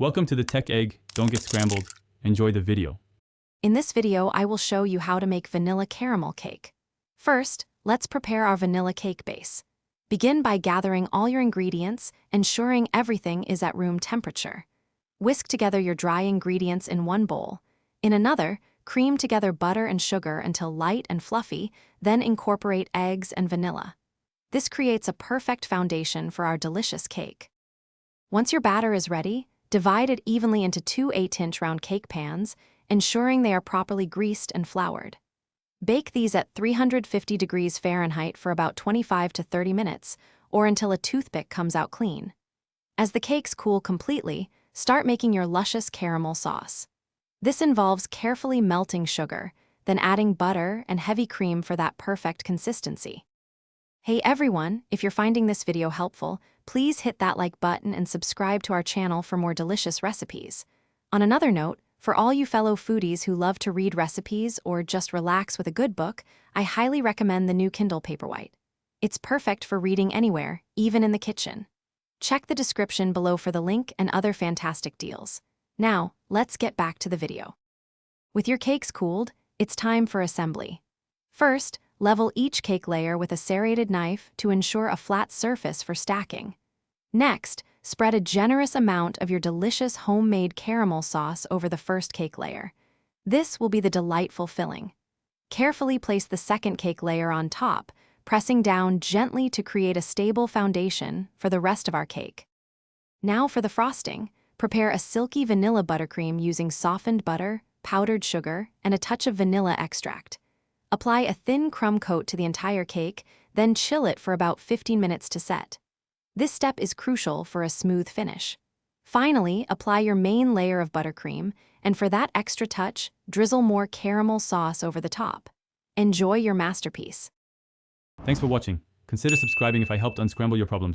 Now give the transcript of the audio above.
Welcome to the Tech Egg. Don't get scrambled. Enjoy the video. In this video, I will show you how to make vanilla caramel cake. First, let's prepare our vanilla cake base. Begin by gathering all your ingredients, ensuring everything is at room temperature. Whisk together your dry ingredients in one bowl. In another, cream together butter and sugar until light and fluffy, then incorporate eggs and vanilla. This creates a perfect foundation for our delicious cake. Once your batter is ready, divide it evenly into two 8-inch round cake pans, ensuring they are properly greased and floured. Bake these at 350 degrees Fahrenheit for about 25 to 30 minutes, or until a toothpick comes out clean. As the cakes cool completely, start making your luscious caramel sauce. This involves carefully melting sugar, then adding butter and heavy cream for that perfect consistency. Hey everyone, if you're finding this video helpful, please hit that like button and subscribe to our channel for more delicious recipes. On another note, for all you fellow foodies who love to read recipes or just relax with a good book, I highly recommend the new Kindle Paperwhite. It's perfect for reading anywhere, even in the kitchen. Check the description below for the link and other fantastic deals. Now, let's get back to the video. With your cakes cooled, it's time for assembly. First, level each cake layer with a serrated knife to ensure a flat surface for stacking. Next, spread a generous amount of your delicious homemade caramel sauce over the first cake layer. This will be the delightful filling. Carefully place the second cake layer on top, pressing down gently to create a stable foundation for the rest of our cake. Now for the frosting, prepare a silky vanilla buttercream using softened butter, powdered sugar, and a touch of vanilla extract. Apply a thin crumb coat to the entire cake, then chill it for about 15 minutes to set. This step is crucial for a smooth finish. Finally, apply your main layer of buttercream, and for that extra touch, drizzle more caramel sauce over the top. Enjoy your masterpiece. Thanks for watching. Consider subscribing if I helped unscramble your problems.